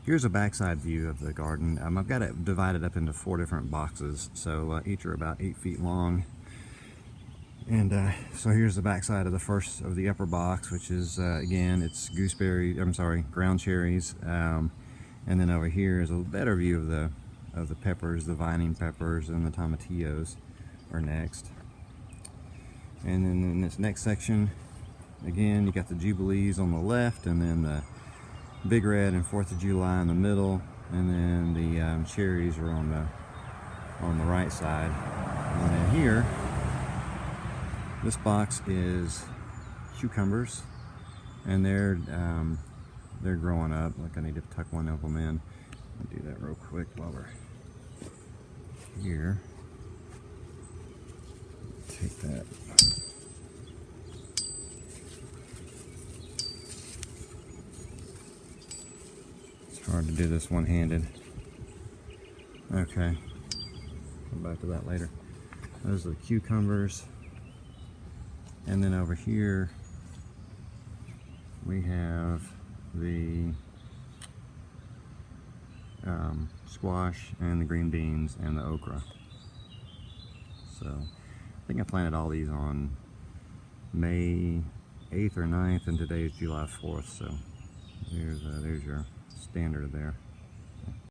Here's a backside view of the garden. I've got it divided up into 4 different boxes, so each are about 8 feet long. And so here's the backside of the upper box, which is again, it's ground cherries. And then over here is a better view of the peppers, the vining peppers, and the tomatillos are next. And then in this next section, again, you got the jubilees on the left, and then the Big Red and 4th of July in the middle, and then the cherries are on the right side. And then here, this box is cucumbers, and they're growing up. Like, I need to tuck one of them in. I'll do that real quick while we're here. Take that. Hard to do this one-handed. Okay, come back to that later. Those are the cucumbers. And then over here we have the squash and the green beans and the okra. So I think I planted all these on May 8th or 9th, and today is July 4th, so there's your standard there.